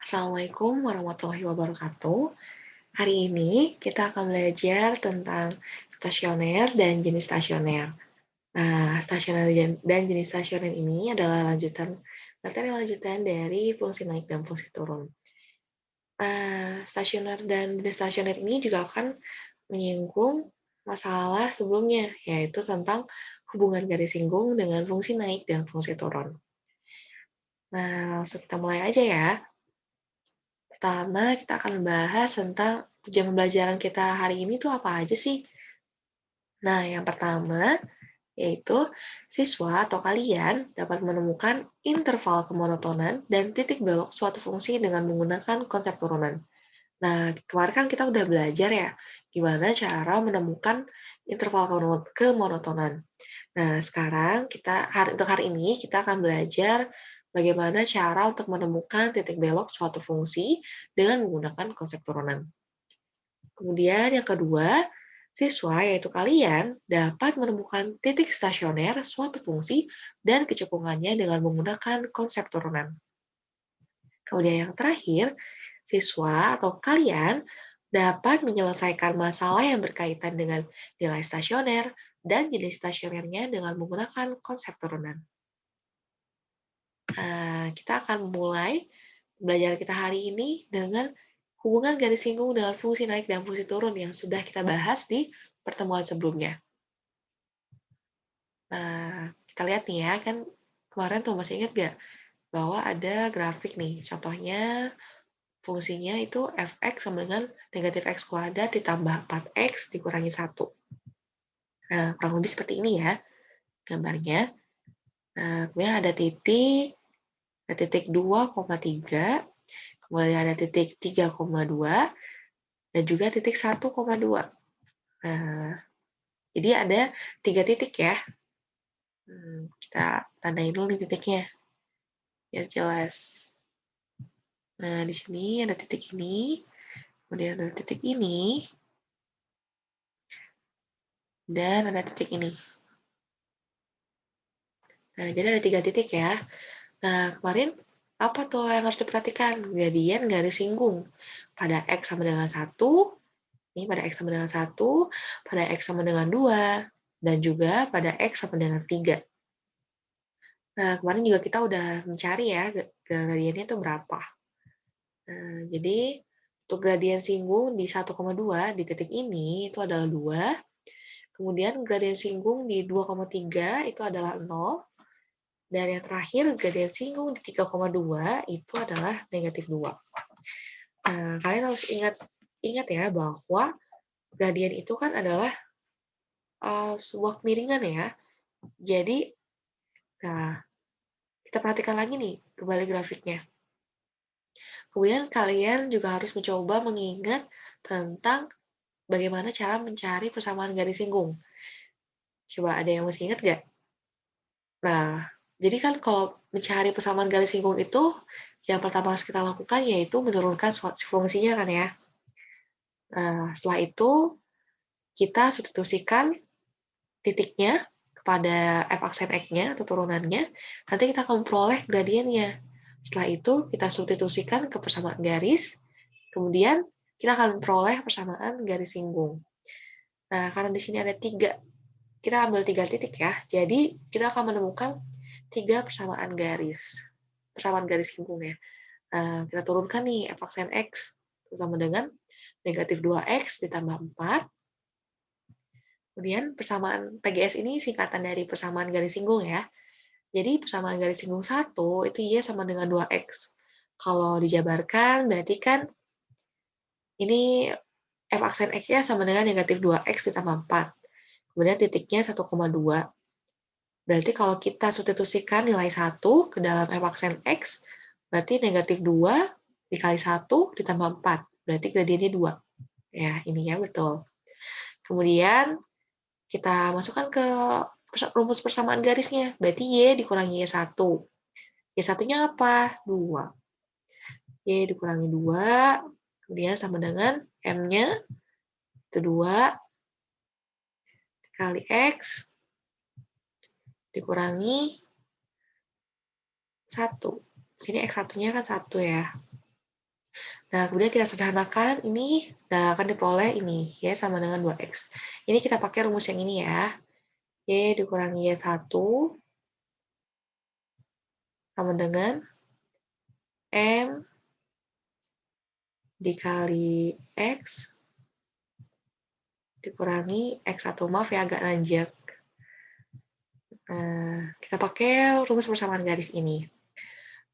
Assalamualaikum warahmatullahi wabarakatuh. Hari ini kita akan belajar tentang stasioner dan jenis stasioner. Nah, stasioner dan jenis stasioner ini adalah materi lanjutan dari fungsi naik dan fungsi turun. Stasioner dan jenis stasioner ini juga akan menyinggung masalah sebelumnya, yaitu tentang hubungan garis singgung dengan fungsi naik dan fungsi turun. Nah, langsung kita mulai aja ya. Pertama, kita akan bahas tentang tujuan pembelajaran kita hari ini tuh apa aja sih? Nah, yang pertama yaitu siswa atau kalian dapat menemukan interval kemonotonan dan titik belok suatu fungsi dengan menggunakan konsep turunan. Nah, kemarin kan kita udah belajar ya, gimana cara menemukan interval kemonotonan. Nah, sekarang untuk hari ini kita akan belajar bagaimana cara untuk menemukan titik belok suatu fungsi dengan menggunakan konsep turunan. Kemudian yang kedua, siswa yaitu kalian dapat menemukan titik stasioner suatu fungsi dan kecekungannya dengan menggunakan konsep turunan. Kemudian yang terakhir, siswa atau kalian dapat menyelesaikan masalah yang berkaitan dengan nilai stasioner dan jenis stasionernya dengan menggunakan konsep turunan. Kita akan mulai belajar kita hari ini dengan hubungan garis singgung dengan fungsi naik dan fungsi turun yang sudah kita bahas di pertemuan sebelumnya. Nah, kita lihat nih ya, kan kemarin tuh masih ingat nggak bahwa ada grafik nih, contohnya fungsinya itu fx sama dengan negatif x kuadrat ditambah 4x dikurangi 1. Nah, kurang lebih seperti ini ya gambarnya. Nah, kemudian ada titik 2,3, kemudian ada titik 3,2, dan juga titik 1,2. Nah, jadi ada 3 titik ya. Kita tandai dulu nih titiknya, biar jelas. Nah, di sini ada titik ini, kemudian ada titik ini, dan ada titik ini. Nah, jadi ada 3 titik ya. Nah, kemarin apa tuh yang harus diperhatikan? Gradien garis singgung. Pada X sama dengan 1, ini pada X sama dengan 1, pada X sama dengan 2, dan juga pada X sama dengan 3. Nah, kemarin juga kita udah mencari ya, gradiennya itu berapa. Nah, jadi untuk gradien singgung di 1,2 di titik ini itu adalah 2. Kemudian gradien singgung di 2,3 itu adalah 0. Dan yang terakhir gradien singgung di 3,2 itu adalah negatif 2. Nah, kalian harus ingat ya bahwa gradien itu kan adalah sebuah kemiringan ya. Jadi, nah, kita perhatikan lagi nih kembali grafiknya. Kemudian kalian juga harus mencoba mengingat tentang bagaimana cara mencari persamaan garis singgung. Coba ada yang masih ingat nggak? Nah, jadi kan kalau mencari persamaan garis singgung itu, yang pertama harus kita lakukan yaitu menurunkan fungsinya kan ya. Nah, setelah itu kita substitusikan titiknya kepada f aksen x-nya atau turunannya, nanti kita akan memperoleh gradiennya. Setelah itu kita substitusikan ke persamaan garis, kemudian kita akan memperoleh persamaan garis singgung. Nah, karena di sini ada 3, kita ambil 3 titik ya, jadi kita akan menemukan 3 persamaan garis singgung ya. Nah, kita turunkan nih f aksen x sama dengan negatif 2x ditambah 4. Kemudian persamaan PGS ini singkatan dari persamaan garis singgung ya. Jadi persamaan garis singgung 1 itu Y sama dengan 2X. Kalau dijabarkan berarti kan ini F aksen X-nya sama dengan negatif 2X ditambah 4. Kemudian titiknya 1,2. Berarti kalau kita substitusikan nilai 1 ke dalam F aksen X, berarti negatif 2 dikali 1 ditambah 4. Berarti gradiennya 2. Ya, ini ya betul. Kemudian kita masukkan ke rumus persamaan garisnya. Berarti Y dikurangi Y1. Y1-nya apa? 2. Y dikurangi 2, kemudian sama dengan M-nya, itu 2, kali X, dikurangi 1. Sini X1-nya kan 1 ya. Nah, kemudian kita sederhanakan ini, nah akan diperoleh ini, Y sama dengan 2X. Ini kita pakai rumus yang ini ya. Y dikurangi Y1 sama dengan M dikali X dikurangi X1. Maaf ya, agak nanjak. Nah, kita pakai rumus persamaan garis ini.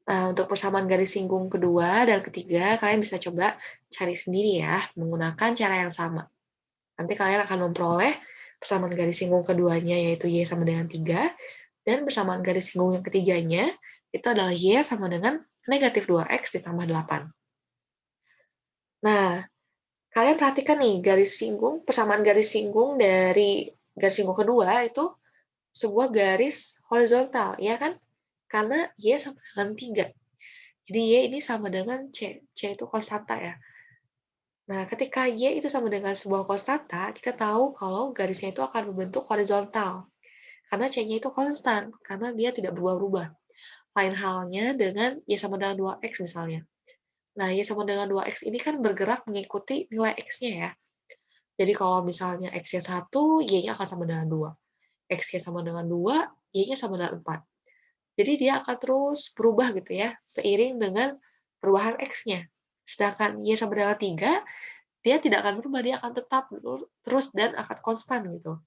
Nah, untuk persamaan garis singgung kedua dan ketiga, kalian bisa coba cari sendiri ya, menggunakan cara yang sama. Nanti kalian akan memperoleh persamaan garis singgung keduanya, yaitu Y sama dengan 3, dan persamaan garis singgung yang ketiganya, itu adalah Y sama dengan negatif 2X ditambah 8. Nah, kalian perhatikan nih, garis singgung, persamaan garis singgung dari garis singgung kedua itu sebuah garis horizontal, ya kan? Karena Y sama dengan 3. Jadi Y ini sama dengan C. C itu konstanta ya. Nah, ketika Y itu sama dengan sebuah konstanta, kita tahu kalau garisnya itu akan berbentuk horizontal. Karena C-nya itu konstan, karena dia tidak berubah-ubah. Lain halnya dengan Y sama dengan 2X misalnya. Nah, Y sama dengan 2X ini kan bergerak mengikuti nilai X-nya ya. Jadi kalau misalnya X-nya 1, Y-nya akan sama dengan 2. X-nya sama dengan 2, Y-nya sama dengan 4. Jadi dia akan terus berubah gitu ya, seiring dengan perubahan X-nya. Sedangkan Y sama dengan 3, dia tidak akan berubah, dia akan tetap terus dan akan konstan gitu.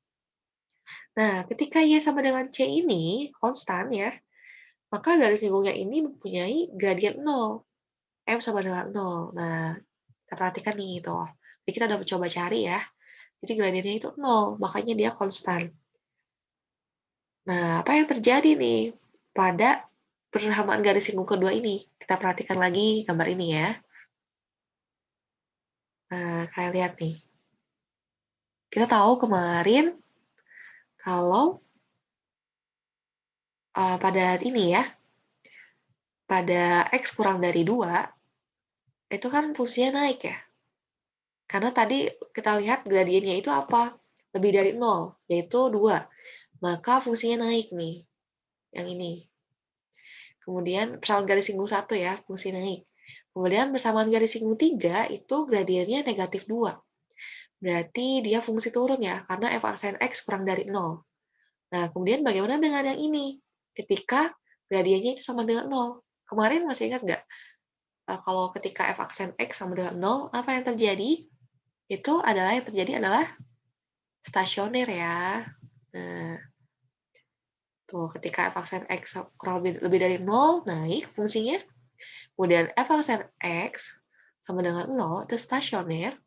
Nah, ketika Y sama dengan C ini konstan ya, maka garis singgungnya ini mempunyai gradien 0. M sama dengan 0. Nah, kita perhatikan nih itu. Jadi kita udah mencoba cari ya. Jadi gradiennya itu 0, makanya dia konstan. Nah, apa yang terjadi nih pada persamaan garis singgung kedua ini? Kita perhatikan lagi gambar ini ya. Nah, kalian lihat nih. Kita tahu kemarin kalau pada ini ya, pada X kurang dari 2, itu kan fungsinya naik ya. Karena tadi kita lihat gradiennya itu apa? Lebih dari 0, yaitu 2. Maka fungsinya naik nih, yang ini. Kemudian persamaan garis singgung 1 ya, fungsi naik. Kemudian persamaan garis singgung 3 itu gradiennya negatif 2. Berarti dia fungsi turun ya, karena f aksen X kurang dari 0. Nah, kemudian bagaimana dengan yang ini? Ketika gradiennya itu sama dengan 0. Kemarin masih ingat nggak? Kalau ketika f aksen X sama dengan 0, apa yang terjadi? Itu adalah yang terjadi adalah stasioner ya. Nah, tuh ketika f aksen X kurang lebih dari 0, naik fungsinya. Kemudian f aksen X sama dengan 0, itu stasioner.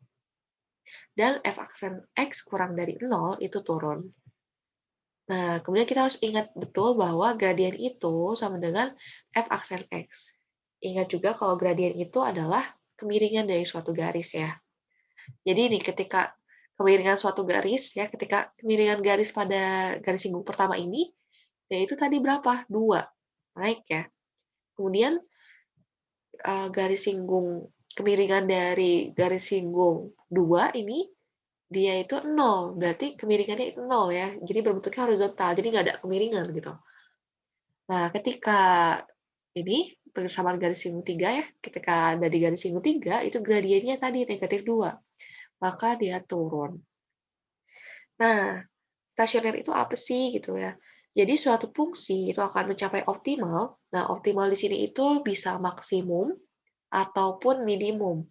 Dan f aksen X kurang dari 0, itu turun. Nah, kemudian kita harus ingat betul bahwa gradien itu sama dengan f aksen X. Ingat juga kalau gradien itu adalah kemiringan dari suatu garis ya. Jadi ini ketika kemiringan suatu garis ya, ketika kemiringan garis pada garis singgung pertama ini, yaitu tadi berapa? 2. Naik ya. Kemudian garis singgung kemiringan dari garis singgung 2 ini dia itu 0, berarti kemiringannya itu 0 ya. Jadi berbentuknya horizontal, jadi nggak ada kemiringan gitu. Nah, ketika ini persamaan garis singgung 3 ya, ketika ada di garis singgung 3, itu gradiennya tadi negatif 2. Maka dia turun. Nah, stasioner itu apa sih gitu ya? Jadi suatu fungsi itu akan mencapai optimal. Nah, optimal di sini itu bisa maksimum ataupun minimum.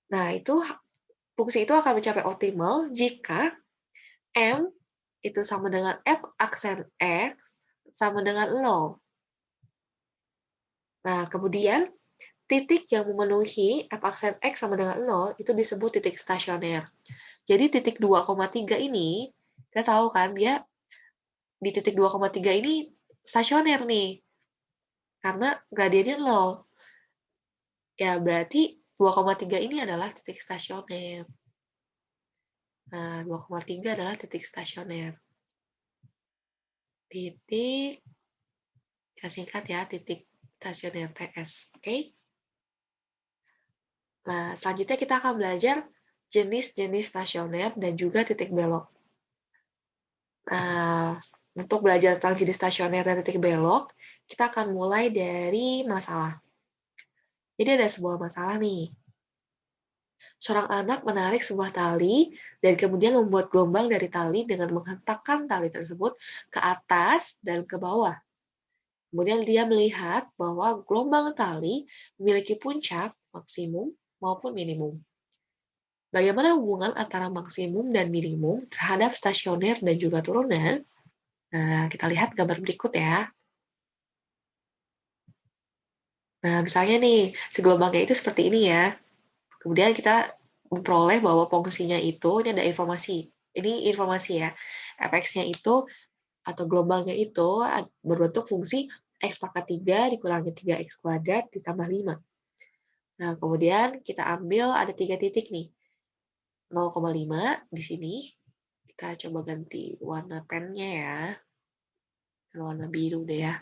Nah, itu fungsi itu akan mencapai optimal jika M itu sama dengan F aksen X sama dengan 0. Nah, kemudian titik yang memenuhi F aksen X sama dengan 0 itu disebut titik stasioner. Jadi titik 2,3 ini, kita tahu kan dia di titik 2,3 ini stasioner nih, karena gradiennya 0. Ya, berarti 2,3 ini adalah titik stasioner. Nah, 2,3 adalah titik stasioner. Titik, ya singkat ya, titik stasioner TS. Oke? Nah, selanjutnya kita akan belajar jenis-jenis stasioner dan juga titik belok. Nah, untuk belajar tentang jenis stasioner dan titik belok, kita akan mulai dari masalah. Jadi ada sebuah masalah nih. Seorang anak menarik sebuah tali dan kemudian membuat gelombang dari tali dengan menghentakkan tali tersebut ke atas dan ke bawah. Kemudian dia melihat bahwa gelombang tali memiliki puncak, maksimum, maupun minimum. Bagaimana hubungan antara maksimum dan minimum terhadap stasioner dan juga turunan? Nah, kita lihat gambar berikut ya. Nah, misalnya nih, si gelombangnya itu seperti ini ya. Kemudian kita memperoleh bahwa fungsinya itu, ini ada informasi. Ini informasi ya. Fx-nya itu, atau gelombangnya itu berbentuk fungsi x pangkat 3 dikurangi 3x kuadrat ditambah 5. Nah, kemudian kita ambil ada 3 titik nih. 0,5 di sini. Kita coba ganti warna pennya ya. Warna biru deh ya.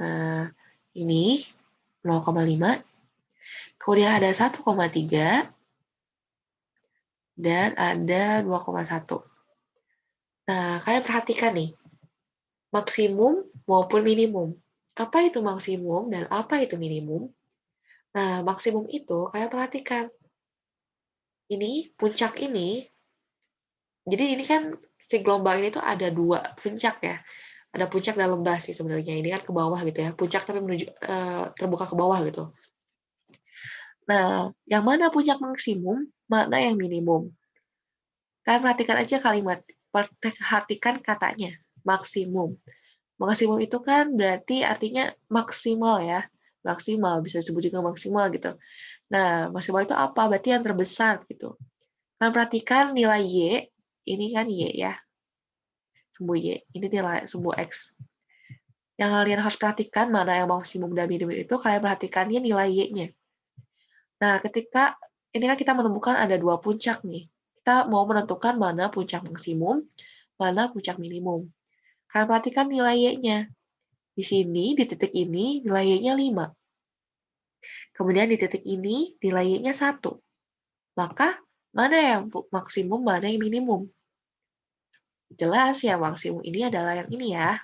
Nah, ini 0,5. Kemudian ada 1,3 dan ada 2,1. Nah, kalian perhatikan nih, maksimum maupun minimum. Apa itu maksimum dan apa itu minimum? Nah, maksimum itu kalian perhatikan. Ini puncak ini, jadi ini kan si gelombang ini tuh ada dua puncak ya. Ada puncak dan lembah sih sebenarnya. Ini kan ke bawah gitu ya. Puncak tapi menuju terbuka ke bawah gitu. Nah, yang mana puncak maksimum, mana yang minimum? Kalian perhatikan aja kalimat, perhatikan katanya, maksimum. Maksimum itu kan berarti artinya maksimal ya, maksimal, bisa disebut juga maksimal gitu. Nah, maksimal itu apa? Berarti yang terbesar gitu. Kalian perhatikan nilai Y, ini kan Y ya, sumbu Y, ini nilai sumbu X. Yang kalian harus perhatikan mana yang maksimum dan minimum itu, kalian perhatikannya nilai Y-nya. Nah, ketika ini kan kita menemukan ada dua puncak nih. Kita mau menentukan mana puncak maksimum, mana puncak minimum. Kalian perhatikan nilai Y-nya. Di sini, di titik ini, nilai Y-nya 5. Kemudian di titik ini, nilai Y-nya 1. Maka, mana yang maksimum, mana yang minimum? Jelas yang maksimum ini adalah yang ini ya,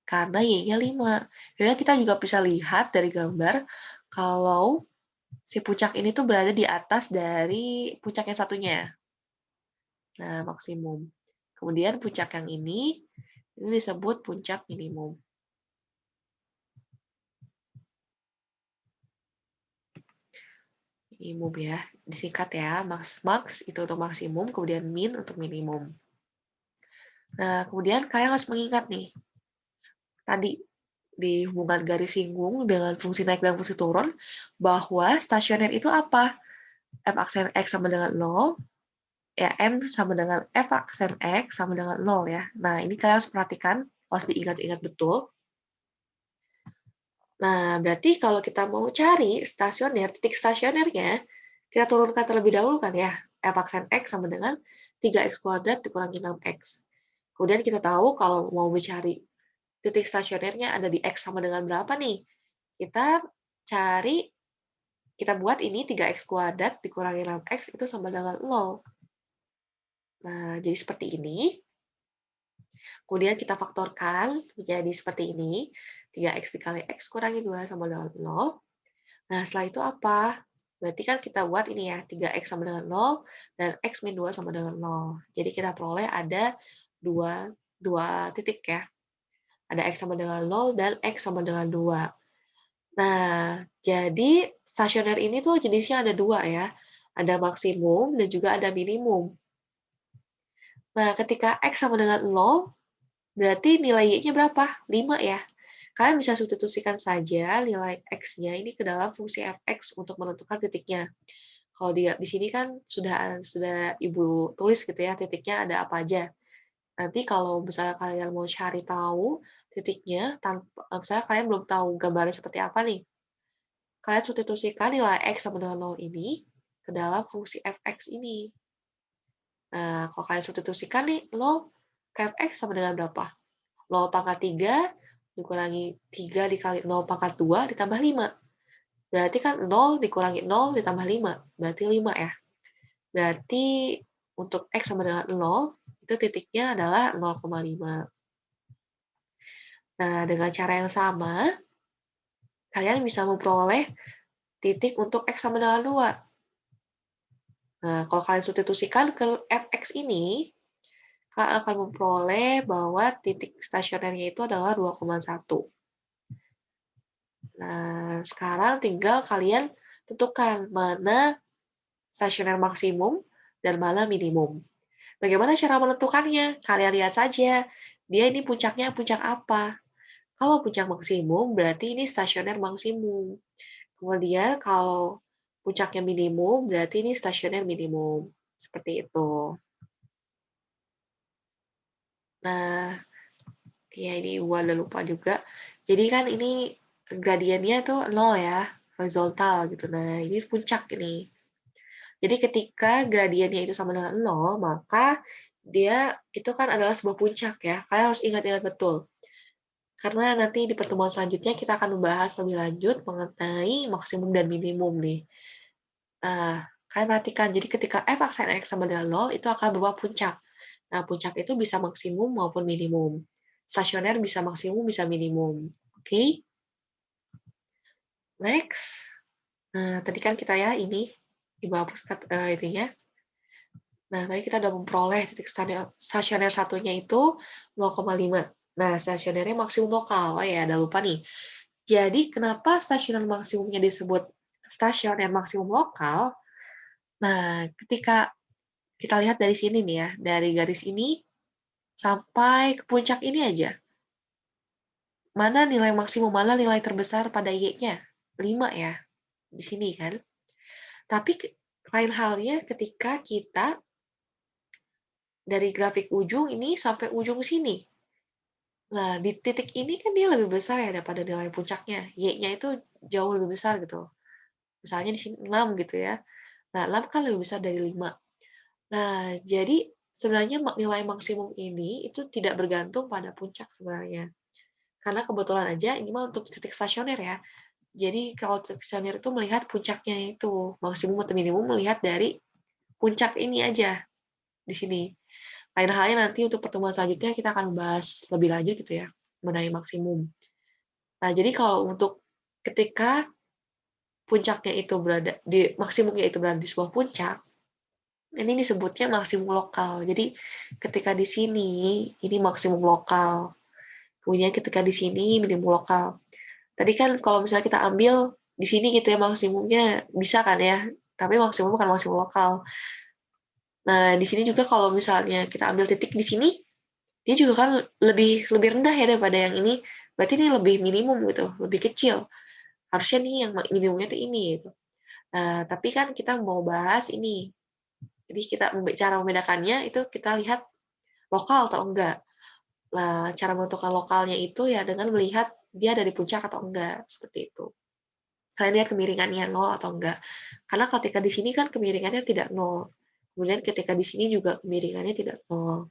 karena Y-nya 5. Jadi kita juga bisa lihat dari gambar, kalau si puncak ini tuh berada di atas dari puncak yang satunya. Nah, maksimum. Kemudian puncak yang ini disebut puncak minimum. Minimum ya, disingkat ya, max itu untuk maksimum, kemudian min untuk minimum. Nah, kemudian kalian harus mengingat nih, tadi di hubungan garis singgung dengan fungsi naik dan fungsi turun, bahwa stasioner itu apa? F aksen X sama dengan 0, ya M sama dengan F aksen X sama dengan 0 ya. Nah, ini kalian harus perhatikan, harus diingat-ingat betul. Nah, berarti kalau kita mau cari stasioner, titik stasionernya, kita turunkan terlebih dahulu kan ya. F aksen X sama dengan 3x kuadrat dikurangi 6x. Kemudian kita tahu kalau mau mencari titik stasionernya ada di X sama dengan berapa nih? Kita cari, kita buat ini 3x kuadrat dikurangi 6x itu sama dengan 0. Nah, jadi seperti ini. Kemudian kita faktorkan menjadi seperti ini. 3x dikali x kurangi 2 sama dengan 0. Nah, setelah itu apa? Berarti kan kita buat ini ya, 3x sama dengan 0, dan x min 2 sama dengan 0. Jadi kita peroleh ada dua titik ya. Ada x sama dengan 0 dan x sama dengan 2. Nah, jadi stasioner ini tuh jenisnya ada dua ya. Ada maksimum dan juga ada minimum. Nah, ketika x sama dengan 0, berarti nilai y-nya berapa? 5 ya. Kalian bisa substitusikan saja nilai x-nya ini ke dalam fungsi fx untuk menentukan titiknya. Kalau di sini kan sudah Ibu tulis gitu ya, titiknya ada apa aja. Nanti kalau misalnya kalian mau cari tahu titiknya, misalnya kalian belum tahu gambarnya seperti apa nih, kalian substitusikan nilai x sama dengan 0 ini ke dalam fungsi fx ini. Nah, kalau kalian substitusikan nih, 0 ke fx sama dengan berapa? 0 pangkat 3 dikurangi 3 dikali 0 pangkat 2 ditambah 5. Berarti kan 0 dikurangi 0 ditambah 5. Berarti 5 ya. Berarti untuk x sama dengan 0, itu titiknya adalah 0,5. Nah, dengan cara yang sama, kalian bisa memperoleh titik untuk X sama dengan 2. Nah, kalau kalian substitusikan ke fx ini, kalian akan memperoleh bahwa titik stasionernya itu adalah 2,1. Nah, sekarang tinggal kalian tentukan mana stasioner maksimum dan mana minimum. Bagaimana cara menentukannya? Kalian lihat saja, dia ini puncaknya puncak apa. Kalau puncak maksimum, berarti ini stasioner maksimum. Kemudian kalau puncaknya minimum, berarti ini stasioner minimum. Seperti itu. Nah, ya ini gua udah lupa juga. Jadi kan ini gradiennya tuh 0 ya, horizontal gitu. Nah, ini puncak ini. Jadi ketika gradiennya itu sama dengan 0, maka dia itu kan adalah sebuah puncak ya. Kalian harus ingat-ingat betul. Karena nanti di pertemuan selanjutnya kita akan membahas lebih lanjut mengenai maksimum dan minimum nih. Nah, kalian perhatikan, jadi ketika f aksen x sama dengan 0, itu akan berupa puncak. Nah, puncak itu bisa maksimum maupun minimum. Stasioner bisa maksimum, bisa minimum. Oke? Next. Nah, tadi kan kita ya ini, Ibu hapus ininya. Nah, tadi kita udah memperoleh titik stasioner satunya itu 0,5. Nah, stasionernya maksimum lokal. Oh ya, ada lupa nih. Jadi, kenapa stasioner maksimumnya disebut stasioner maksimum lokal? Nah, ketika kita lihat dari sini nih ya, dari garis ini sampai ke puncak ini aja. Mana nilai maksimum, mana nilai terbesar pada Y-nya? 5 ya, di sini kan. Tapi lain halnya ketika kita dari grafik ujung ini sampai ujung sini. Nah, di titik ini kan dia lebih besar ya daripada nilai puncaknya. Y-nya itu jauh lebih besar gitu. Misalnya di sini 6 gitu ya. Nah, 6 kan lebih besar dari 5. Nah, jadi sebenarnya nilai maksimum ini itu tidak bergantung pada puncak sebenarnya. Karena kebetulan aja ini mah untuk titik stasioner ya. Jadi kalau titik stasioner itu melihat puncaknya itu, maksimum atau minimum melihat dari puncak ini aja di sini. Lain halnya nanti untuk pertemuan selanjutnya kita akan bahas lebih lanjut gitu ya, mengenai maksimum. Nah, jadi kalau untuk ketika puncaknya itu berada di maksimumnya itu berada di sebuah puncak, ini disebutnya maksimum lokal. Jadi ketika di sini ini maksimum lokal. Kemudian ketika di sini minimum lokal. Tadi kan kalau misalnya kita ambil di sini gitu ya maksimumnya bisa kan ya, tapi maksimum bukan maksimum lokal. Nah, di sini juga kalau misalnya kita ambil titik di sini, dia juga kan lebih lebih rendah ya daripada yang ini. Berarti ini lebih minimum gitu, lebih kecil. Harusnya nih yang minimumnya itu ini gitu. Nah, tapi kan kita mau bahas ini. Jadi kita cara membedakannya itu kita lihat lokal atau enggak. Nah, cara menentukan lokalnya itu ya dengan melihat dia ada di puncak atau enggak, seperti itu. Kalian lihat kemiringannya 0 atau enggak. Karena ketika di sini kan kemiringannya tidak 0. Kemudian ketika di sini juga kemiringannya tidak 0.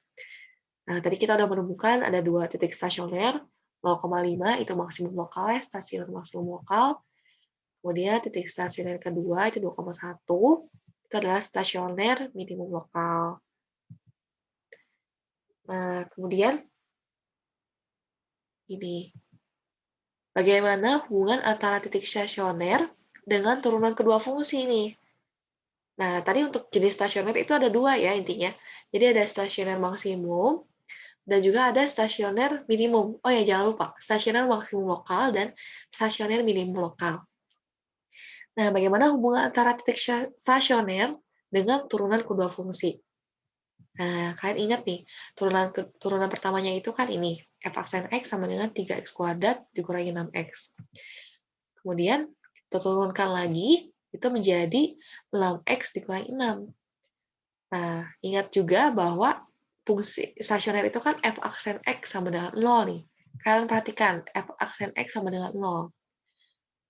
Nah, tadi kita udah menemukan ada 2 titik stasioner, 0,5 itu maksimum lokal ya, stasioner maksimum lokal. Kemudian titik stasioner kedua itu 2,1, itu adalah stasioner minimum lokal. Nah, kemudian ini. Bagaimana hubungan antara titik stasioner dengan turunan kedua fungsi nih? Nah, tadi untuk jenis stasioner itu ada 2 ya intinya. Jadi ada stasioner maksimum dan juga ada stasioner minimum. Oh ya, jangan lupa, stasioner maksimum lokal dan stasioner minimum lokal. Nah, bagaimana hubungan antara titik stasioner dengan turunan kedua fungsi? Nah, kalian ingat nih, turunan pertamanya itu kan ini, f aksen x sama dengan 3x kuadrat dikurangi 6x. Kemudian kita turunkan lagi, itu menjadi 6x dikurangi 6. Nah, ingat juga bahwa fungsi stasioner itu kan f aksen x sama dengan 0 nih. Kalian perhatikan, f aksen x sama dengan 0.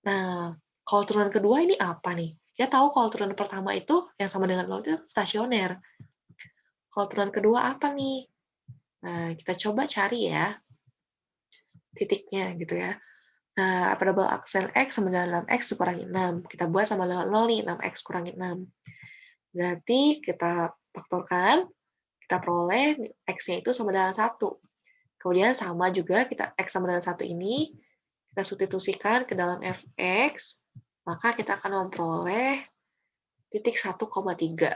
Nah, kalau turunan kedua ini apa nih? Kita tahu kalau turunan pertama itu yang sama dengan 0 itu stasioner. Kalau turunan kedua apa nih? Nah, kita coba cari ya titiknya gitu ya. Nah, double aksen x sama dengan 6x dikurangi 6. Kita buat sama dengan 0 nih, 6x kurangi 6. Berarti kita faktorkan, kita peroleh x-nya itu sama dengan 1. Kemudian sama juga kita x sama dengan 1 ini, kita substitusikan ke dalam fx. maka kita akan memperoleh titik 1,3.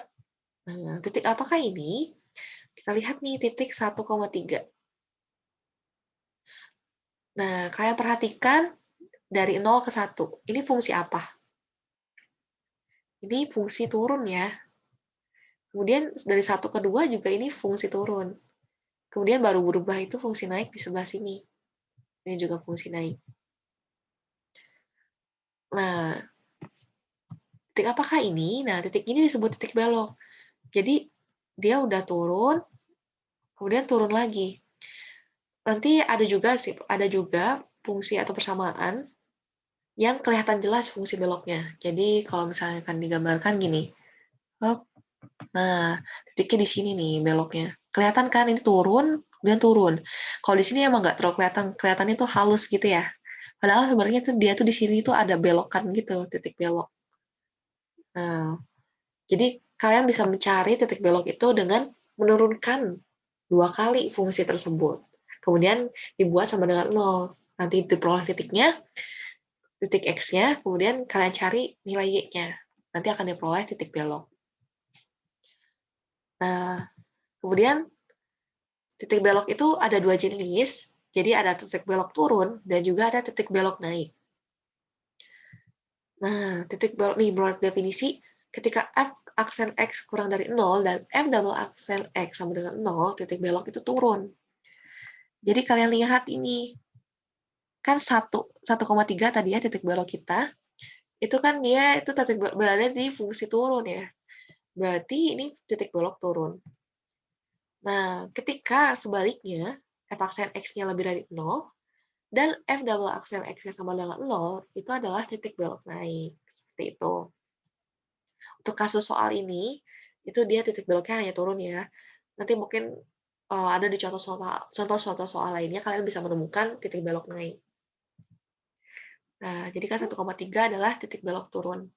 Nah, titik apakah ini? Kita lihat nih titik 1,3. Nah, kalian perhatikan dari 0 ke 1. Ini fungsi apa? Ini fungsi turun ya. Kemudian dari 1 ke 2 juga ini fungsi turun. Kemudian baru berubah itu fungsi naik di sebelah sini. Ini juga fungsi naik. Nah, titik apakah ini? Nah, titik ini disebut titik belok. Jadi, dia udah turun, kemudian turun lagi. Nanti ada juga fungsi atau persamaan yang kelihatan jelas fungsi beloknya. Jadi, kalau misalnya akan digambarkan gini. Nah, titiknya di sini nih beloknya. Kelihatan kan ini turun, kemudian turun. Kalau di sini emang nggak terlalu kelihatan, kelihatannya tuh halus gitu ya. Padahal sebenarnya tuh dia tuh di sini tuh ada belokan gitu, titik belok. Nah, jadi kalian bisa mencari titik belok itu dengan menurunkan 2 kali fungsi tersebut. Kemudian dibuat sama dengan 0. Nanti diperoleh titiknya, titik X-nya, kemudian kalian cari nilai Y-nya. Nanti akan diperoleh titik belok. Nah, kemudian titik belok itu ada 2 jenis, jadi ada titik belok turun dan juga ada titik belok naik. Nah, titik belok nih menurut definisi, ketika f aksen x kurang dari 0 dan f double aksen x sama dengan 0, titik belok itu turun. Jadi kalian lihat ini, kan 1,3 tadi ya titik belok kita, itu kan dia itu titik berada di fungsi turun ya. Berarti ini titik belok turun. Nah, ketika sebaliknya, f aksen x-nya lebih dari 0, dan f double aksen x-nya sama dengan 0, itu adalah titik belok naik. Seperti itu. Untuk kasus soal ini, itu dia titik beloknya hanya turun ya. Nanti mungkin ada di contoh-contoh soal lainnya, kalian bisa menemukan titik belok naik. Nah, jadi kan 1,3 adalah titik belok turun.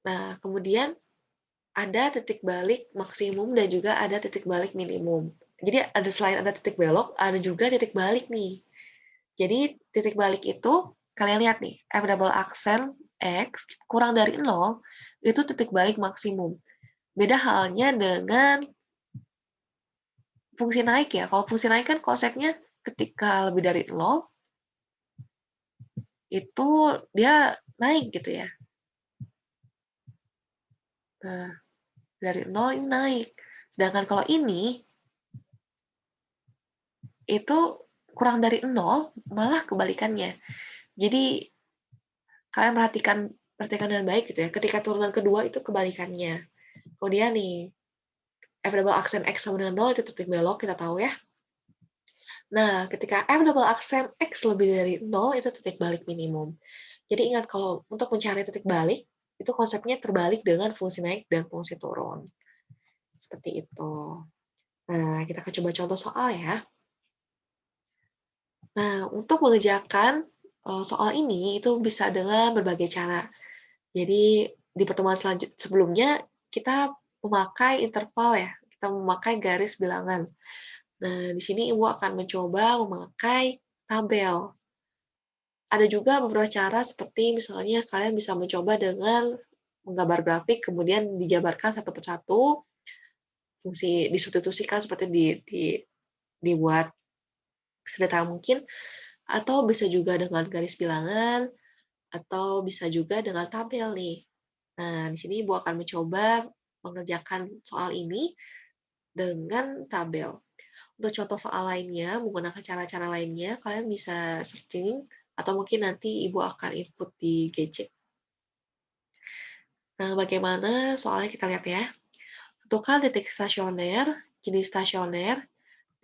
Nah, kemudian ada titik balik maksimum dan juga ada titik balik minimum. Jadi selain ada titik belok, ada juga titik balik nih. Jadi titik balik itu, kalian lihat nih, f double aksen x kurang dari 0, itu titik balik maksimum. Beda halnya dengan fungsi naik ya. Kalau fungsi naik kan konsepnya ketika lebih dari 0, itu dia naik gitu ya. Nah, dari 0 ini naik. Sedangkan kalau ini, itu kurang dari 0, malah kebalikannya. Jadi, kalian perhatikan dengan baik gitu ya. Ketika turunan kedua itu kebalikannya. Kemudian nih, f double aksen x sama dengan 0 itu titik belok, kita tahu ya. Nah, ketika f double aksen x lebih dari 0 itu titik balik minimum. Jadi ingat kalau untuk mencari titik balik, itu konsepnya terbalik dengan fungsi naik dan fungsi turun. Seperti itu. Nah, kita akan coba contoh soal ya. Nah, untuk mengerjakan soal ini itu bisa dengan berbagai cara. Jadi di pertemuan sebelumnya kita memakai interval ya, kita memakai garis bilangan. Nah, di sini Ibu akan mencoba memakai tabel. Ada juga beberapa cara seperti misalnya kalian bisa mencoba dengan menggambar grafik, kemudian dijabarkan satu persatu, fungsi disubstitusikan seperti dibuat sedetail mungkin, atau bisa juga dengan garis bilangan, atau bisa juga dengan tabel nih. Nah, di sini Ibu akan mencoba mengerjakan soal ini dengan tabel. Untuk contoh soal lainnya, menggunakan cara-cara lainnya, kalian bisa searching, atau mungkin nanti Ibu akan input di gadget. Nah, bagaimana soalnya kita lihat ya. Tentukan titik stasioner, jenis stasioner,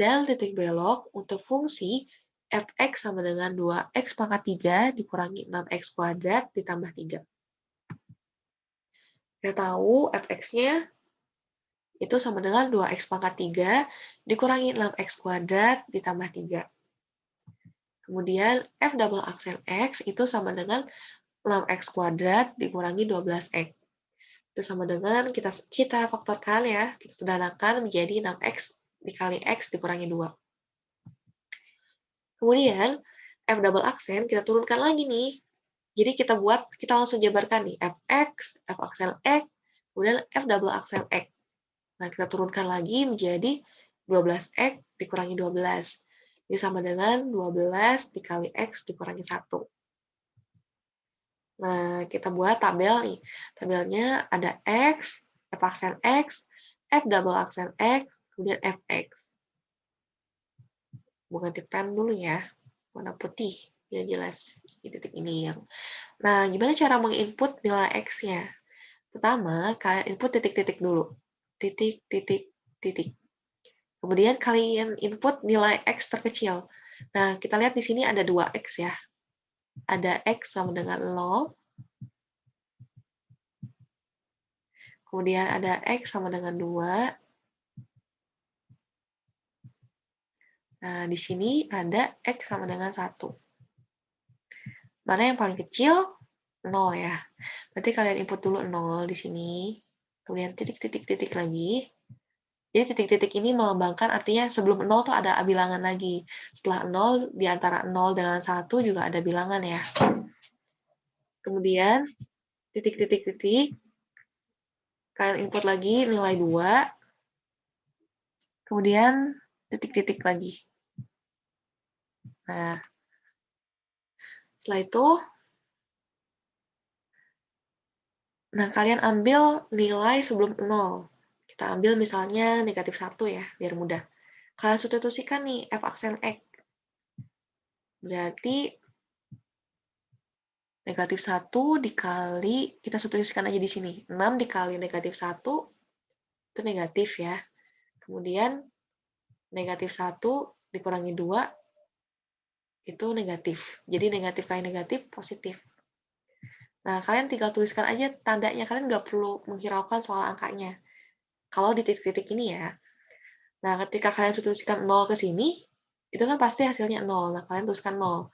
dan titik belok untuk fungsi f(x) sama dengan 2x pangkat 3 dikurangi 6x kuadrat ditambah 3. Kita tahu f(x)-nya itu sama dengan 2x pangkat 3 dikurangi 6x kuadrat ditambah 3. Kemudian f double aksen x itu sama dengan 6x kuadrat dikurangi 12x. Itu sama dengan kita faktorkan ya, kita sederhanakan menjadi 6x dikali x dikurangi 2. Kemudian F double aksen kita turunkan lagi nih. Jadi kita langsung jabarkan nih, Fx, F aksen X, kemudian F double aksen X. Nah, kita turunkan lagi menjadi 12X dikurangi 12. Ini sama dengan 12 dikali X dikurangi 1. Nah, kita buat tabel nih. Tabelnya ada X, F aksen X, F double aksen X, kemudian Fx. Mau ganti pen dulu ya, warna putih, biar jelas di titik ini yang. Nah, gimana cara menginput nilai X-nya? Pertama, kalian input titik-titik dulu. Titik, titik, titik. Kemudian kalian input nilai X terkecil. Nah, kita lihat di sini ada 2X ya. Ada X sama dengan 0. Kemudian ada X sama dengan 2. Nah, di sini ada X sama dengan 1. Mana yang paling kecil? 0 ya. Berarti kalian input dulu 0 di sini. Kemudian titik-titik-titik lagi. Jadi titik-titik ini melambangkan artinya sebelum 0 tuh ada bilangan lagi. Setelah 0, di antara 0 dengan 1 juga ada bilangan ya. Kemudian titik-titik-titik, kalian input lagi nilai 2, kemudian titik-titik lagi. Nah, setelah itu, kalian ambil nilai sebelum 0. Kita ambil misalnya negatif 1 ya, biar mudah. Kalian substitusikan nih F aksen X. Berarti negatif 1 dikali, kita substitusikan aja di sini. 6 dikali negatif 1, itu negatif ya. Kemudian negatif 1 dikurangi 2, itu negatif. Jadi negatif kali negatif, positif. Nah, kalian tinggal tuliskan aja tandanya. Kalian nggak perlu menghiraukan soal angkanya. Kalau di titik-titik ini ya. Nah, ketika kalian substitusikan 0 ke sini, itu kan pasti hasilnya 0. Nah, kalian tuliskan 0.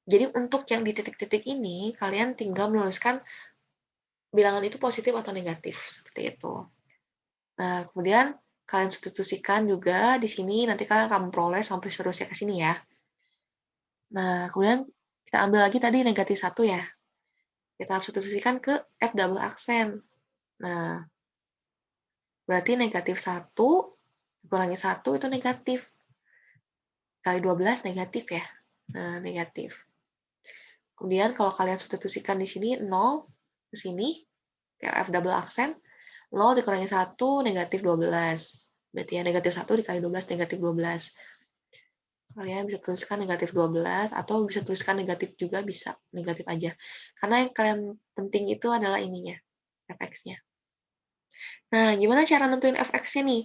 Jadi untuk yang di titik-titik ini, kalian tinggal menuliskan bilangan itu positif atau negatif. Seperti itu. Nah, kemudian kalian substitusikan juga di sini, nanti kalian akan memperoleh sampai seterusnya ke sini ya. Nah, kemudian kita ambil lagi tadi negatif 1 ya. Kita substitusikan ke F double aksen. Nah, berarti negatif 1 dikurangi 1 itu negatif. Kali 12 negatif ya. Nah, negatif. Kemudian kalau kalian substitusikan di sini 0 ke sini, kayak F double aksen, 0 dikurangi 1 negatif 12. Berarti ya negatif 1 dikali 12 negatif 12. Kalian bisa tuliskan negatif 12 atau bisa tuliskan negatif juga bisa, negatif aja. Karena yang kalian penting itu adalah ininya, fx-nya. Nah, gimana cara nentuin fx-nya nih?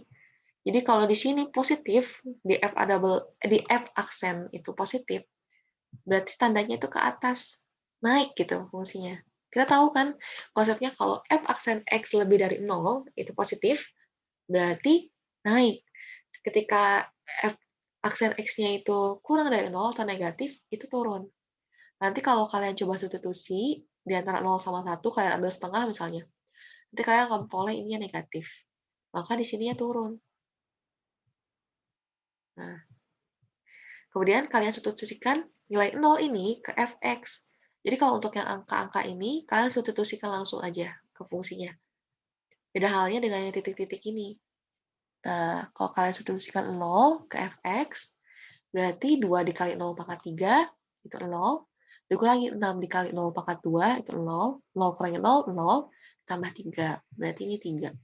Jadi kalau di sini positif, di F aksen itu positif, berarti tandanya itu ke atas, naik gitu fungsinya. Kita tahu kan konsepnya kalau F aksen X lebih dari 0 itu positif, berarti naik. Ketika F aksen X-nya itu kurang dari 0 atau negatif, itu turun. Nanti kalau kalian coba substitusi, di antara 0 sama 1, kalian ambil setengah misalnya. Nanti kalian akan memperoleh ininya negatif. Maka di sininya turun. Nah, kemudian kalian substitusikan nilai 0 ini ke fx. Jadi kalau untuk yang angka-angka ini, kalian substitusikan langsung aja ke fungsinya. Beda halnya dengan yang titik-titik ini. Nah, kalau kalian substitusikan 0 ke fx, berarti 2 dikali 0 pangkat 3, itu 0. Dikurangi 6 dikali 0 pangkat 2, itu 0. 0 kurangi 0, 0. Tambah 3. Berarti ini 3.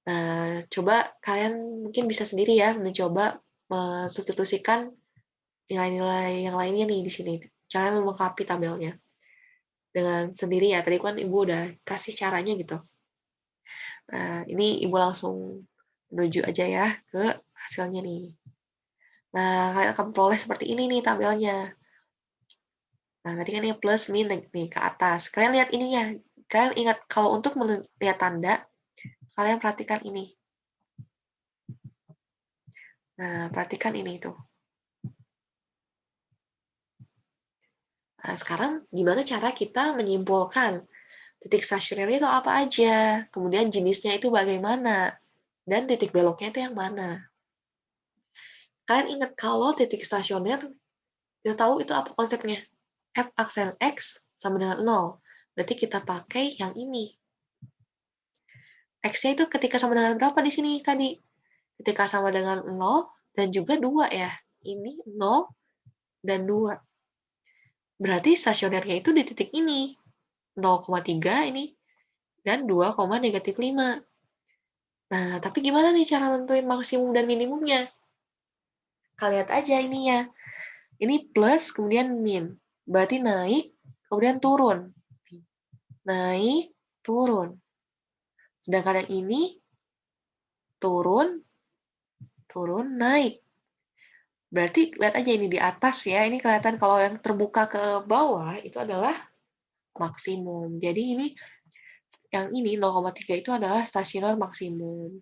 Nah, coba kalian mungkin bisa sendiri ya mencoba mensubstitusikan nilai-nilai yang lainnya nih di sini. Cara melengkapi tabelnya dengan sendiri ya. Tadi kan Ibu udah kasih caranya gitu. Nah, ini Ibu langsung menuju aja ya ke hasilnya nih. Nah, kalian akan peroleh seperti ini nih tabelnya. Nah, tadi kan ini plus, min nih ke atas. Kalian lihat ininya. Kalian ingat, kalau untuk melihat tanda, kalian perhatikan ini. Nah, perhatikan ini tuh. Nah, sekarang gimana cara kita menyimpulkan titik stasionernya itu apa aja, kemudian jenisnya itu bagaimana, dan titik beloknya itu yang mana. Kalian ingat kalau titik stasioner, kita tahu itu apa konsepnya? F aksen X sama dengan 0. Berarti kita pakai yang ini. X-nya itu ketika sama dengan berapa di sini tadi? Ketika sama dengan 0 dan juga 2 ya. Ini 0 dan 2. Berarti stasionernya itu di titik ini. 0,3 ini dan 2, negatif 5. Nah, tapi gimana nih cara nentuin maksimum dan minimumnya? Kalian lihat aja ininya. Ini plus, kemudian min. Berarti naik, kemudian turun. Naik, turun. Sedangkan yang ini, turun, turun, naik. Berarti lihat aja ini di atas ya. Ini kelihatan kalau yang terbuka ke bawah, itu adalah maksimum. Jadi ini, yang ini 0,3 itu adalah stasioner maksimum.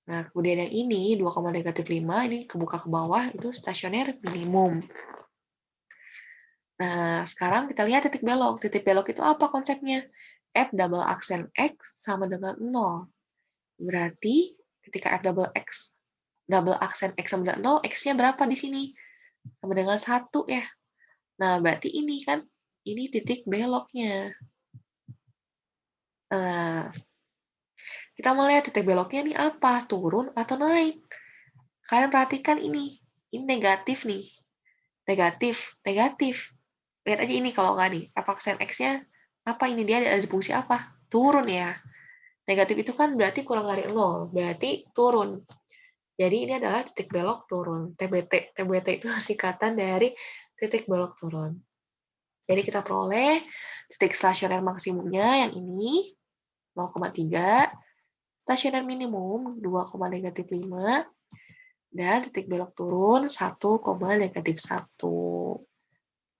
Nah, kemudian yang ini 2,-5 ini kebuka ke bawah itu stasioner minimum. Nah, sekarang kita lihat titik belok. Titik belok itu apa konsepnya? F double aksen X sama dengan 0. Berarti ketika F double aksen X sama dengan 0, X-nya berapa di sini? Sama dengan 1 ya. Nah, berarti ini kan, ini titik beloknya. Nah, kita mau lihat titik beloknya ini apa? Turun atau naik? Kalian perhatikan ini negatif nih. Negatif, negatif. Lihat aja ini kalau nggak nih, f aksen X-nya apa ini? Dia ada di fungsi apa? Turun ya. Negatif itu kan berarti kurang dari 0, berarti turun. Jadi ini adalah titik belok turun, TBT. TBT itu singkatan dari titik belok turun. Jadi kita peroleh titik stasioner maksimumnya yang ini 0,3, stasioner minimum 2,-5, dan titik belok turun 1,-1.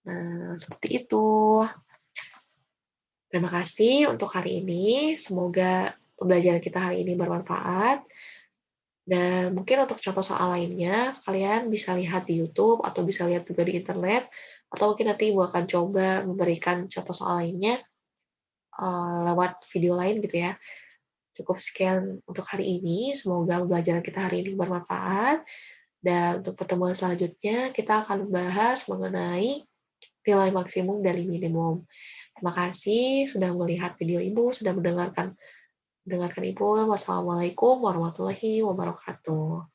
Nah, seperti itu. Terima kasih untuk hari ini. Semoga pembelajaran kita hari ini bermanfaat. Dan mungkin untuk contoh soal lainnya, kalian bisa lihat di YouTube atau bisa lihat juga di internet. Atau mungkin nanti Ibu akan coba memberikan contoh soal lainnya lewat video lain gitu ya. Cukup sekian untuk hari ini. Semoga pembelajaran kita hari ini bermanfaat. Dan untuk pertemuan selanjutnya, kita akan membahas mengenai nilai maksimum dari minimum. Terima kasih sudah melihat video Ibu, sudah mendengarkan Ibu. Wassalamualaikum warahmatullahi wabarakatuh.